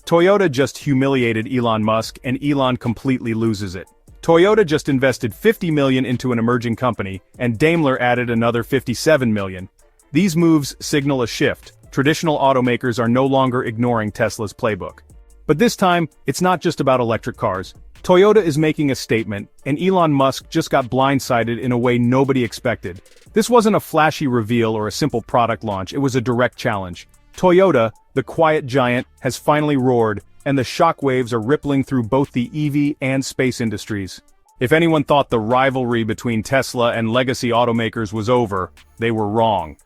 Toyota just humiliated Elon Musk and Elon completely loses it. Toyota just invested $50 million into an emerging company, and Daimler added another $57 million. These moves signal a shift. Traditional automakers are no longer ignoring Tesla's playbook. But this time, it's not just about electric cars. Toyota is making a statement, and Elon Musk just got blindsided in a way nobody expected. This wasn't a flashy reveal or a simple product launch, it was a direct challenge. Toyota, the quiet giant, has finally roared, and the shockwaves are rippling through both the EV and space industries. If anyone thought the rivalry between Tesla and legacy automakers was over, they were wrong.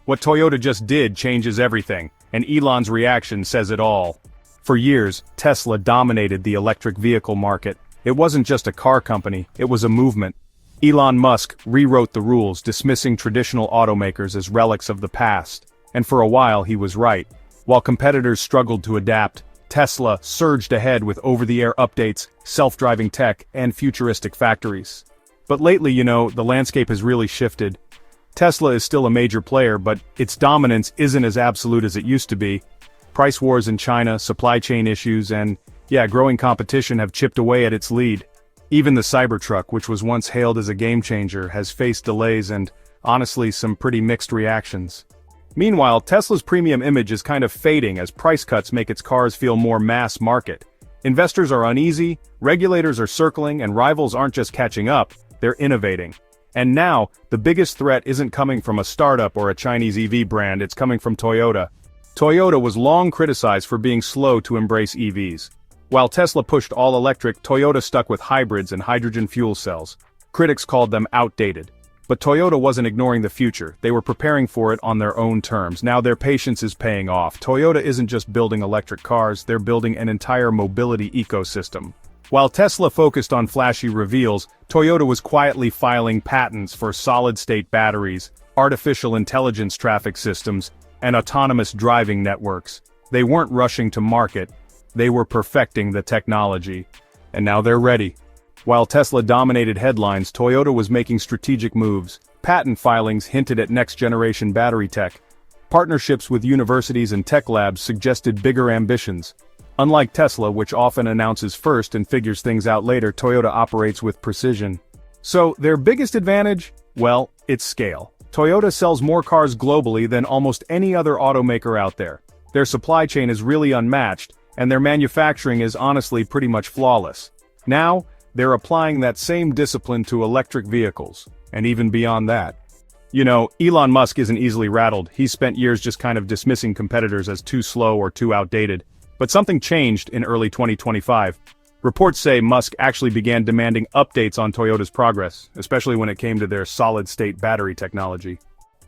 What Toyota just did changes everything, and Elon's reaction says it all. For years, Tesla dominated the electric vehicle market. It wasn't just a car company, it was a movement. Elon Musk rewrote the rules, dismissing traditional automakers as relics of the past. And for a while he was right. While competitors struggled to adapt, Tesla surged ahead with over-the-air updates, self-driving tech, and futuristic factories. But lately, the landscape has really shifted. Tesla is still a major player, but its dominance isn't as absolute as it used to be. Price wars in China, supply chain issues, and, growing competition have chipped away at its lead. Even the Cybertruck, which was once hailed as a game-changer, has faced delays and, honestly, some pretty mixed reactions. Meanwhile, Tesla's premium image is kind of fading as price cuts make its cars feel more mass market. Investors are uneasy, regulators are circling, and rivals aren't just catching up, they're innovating. And now, the biggest threat isn't coming from a startup or a Chinese EV brand, it's coming from Toyota. Toyota was long criticized for being slow to embrace EVs. While Tesla pushed all-electric, Toyota stuck with hybrids and hydrogen fuel cells. Critics called them outdated. But Toyota wasn't ignoring the future, they were preparing for it on their own terms. Now their patience is paying off. Toyota isn't just building electric cars, they're building an entire mobility ecosystem. While Tesla focused on flashy reveals, Toyota was quietly filing patents for solid-state batteries, artificial intelligence traffic systems, and autonomous driving networks. They weren't rushing to market, they were perfecting the technology. And now they're ready. While Tesla dominated headlines, Toyota was making strategic moves. Patent filings hinted at next-generation battery tech. Partnerships with universities and tech labs suggested bigger ambitions. Unlike Tesla, which often announces first and figures things out later, Toyota operates with precision. So, their biggest advantage? Well, it's scale. Toyota sells more cars globally than almost any other automaker out there. Their supply chain is really unmatched, and their manufacturing is honestly pretty much flawless. Now, they're applying that same discipline to electric vehicles, and even beyond that. Elon Musk isn't easily rattled. He's spent years just kind of dismissing competitors as too slow or too outdated. But something changed in early 2025. Reports say Musk actually began demanding updates on Toyota's progress, especially when it came to their solid-state battery technology.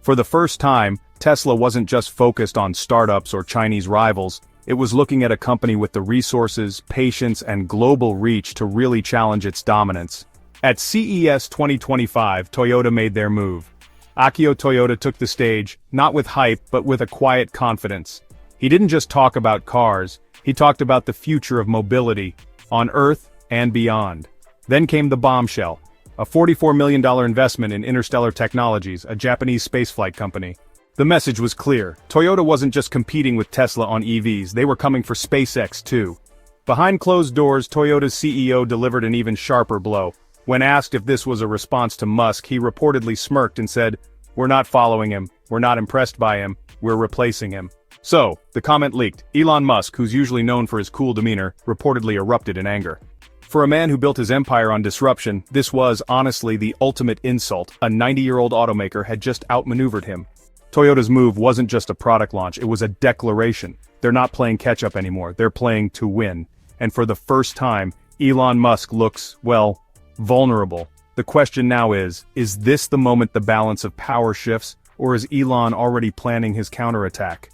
For the first time, Tesla wasn't just focused on startups or Chinese rivals, it was looking at a company with the resources, patience, and global reach to really challenge its dominance. At CES 2025, Toyota made their move. Akio Toyoda took the stage, not with hype, but with a quiet confidence. He didn't just talk about cars, he talked about the future of mobility, on Earth and beyond. Then came the bombshell, a $44 million investment in Interstellar Technologies, a Japanese spaceflight company. The message was clear, Toyota wasn't just competing with Tesla on EVs, they were coming for SpaceX too. Behind closed doors, Toyota's CEO delivered an even sharper blow. When asked if this was a response to Musk, he reportedly smirked and said, "We're not following him, we're not impressed by him, we're replacing him." So, the comment leaked. Elon Musk, who's usually known for his cool demeanor, reportedly erupted in anger. For a man who built his empire on disruption, this was, honestly, the ultimate insult. A 90-year-old automaker had just outmaneuvered him. Toyota's move wasn't just a product launch, it was a declaration. They're not playing catch-up anymore, they're playing to win. And for the first time, Elon Musk looks, well, vulnerable. The question now is this the moment the balance of power shifts, or is Elon already planning his counterattack?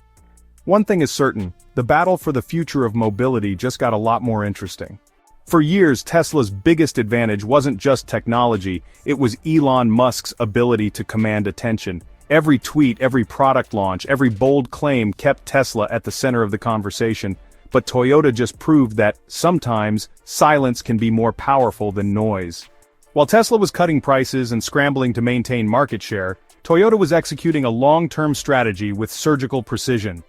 One thing is certain, the battle for the future of mobility just got a lot more interesting. For years, Tesla's biggest advantage wasn't just technology, it was Elon Musk's ability to command attention. Every tweet, every product launch, every bold claim kept Tesla at the center of the conversation. But Toyota just proved that, sometimes, silence can be more powerful than noise. While Tesla was cutting prices and scrambling to maintain market share, Toyota was executing a long-term strategy with surgical precision.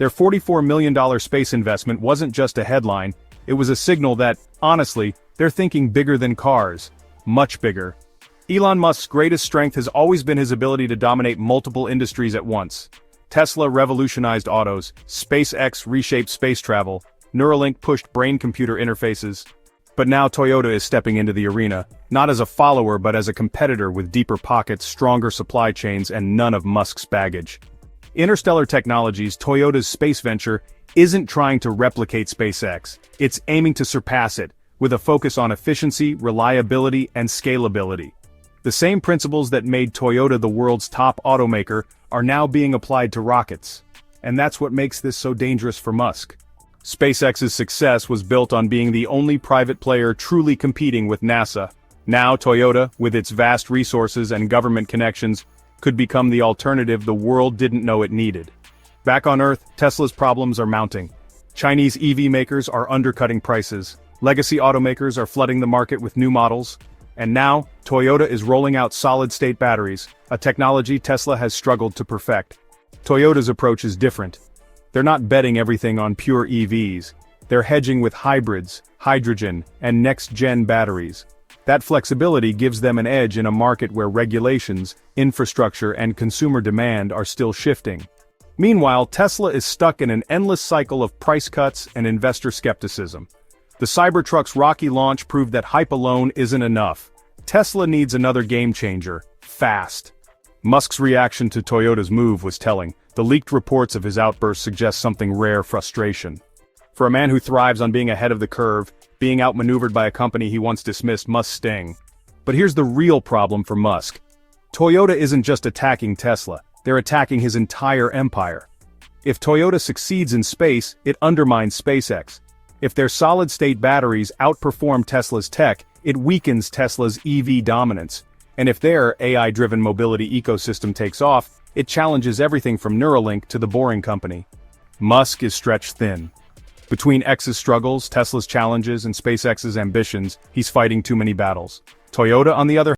Their $44 million space investment wasn't just a headline, it was a signal that, honestly, they're thinking bigger than cars. Much bigger. Elon Musk's greatest strength has always been his ability to dominate multiple industries at once. Tesla revolutionized autos, SpaceX reshaped space travel, Neuralink pushed brain-computer interfaces. But now Toyota is stepping into the arena, not as a follower but as a competitor with deeper pockets, stronger supply chains, and none of Musk's baggage. Interstellar Technologies, Toyota's space venture, isn't trying to replicate SpaceX, it's aiming to surpass it, with a focus on efficiency, reliability, and scalability. The same principles that made Toyota the world's top automaker are now being applied to rockets. And that's what makes this so dangerous for Musk. SpaceX's success was built on being the only private player truly competing with NASA. Now Toyota, with its vast resources and government connections, could become the alternative the world didn't know it needed. Back on Earth, Tesla's problems are mounting. Chinese EV makers are undercutting prices, legacy automakers are flooding the market with new models, and now, Toyota is rolling out solid-state batteries, a technology Tesla has struggled to perfect. Toyota's approach is different. They're not betting everything on pure EVs, they're hedging with hybrids, hydrogen, and next-gen batteries. That flexibility gives them an edge in a market where regulations, infrastructure, and consumer demand are still shifting. Meanwhile, Tesla is stuck in an endless cycle of price cuts and investor skepticism. The Cybertruck's rocky launch proved that hype alone isn't enough. Tesla needs another game-changer, fast. Musk's reaction to Toyota's move was telling. The leaked reports of his outburst suggest something rare frustration. For a man who thrives on being ahead of the curve, being outmaneuvered by a company he once dismissed must sting. But here's the real problem for Musk. Toyota isn't just attacking Tesla, they're attacking his entire empire. If Toyota succeeds in space, it undermines SpaceX. If their solid-state batteries outperform Tesla's tech, it weakens Tesla's EV dominance. And if their AI-driven mobility ecosystem takes off, it challenges everything from Neuralink to the Boring Company. Musk is stretched thin. Between X's struggles, Tesla's challenges, and SpaceX's ambitions, he's fighting too many battles. Toyota, on the other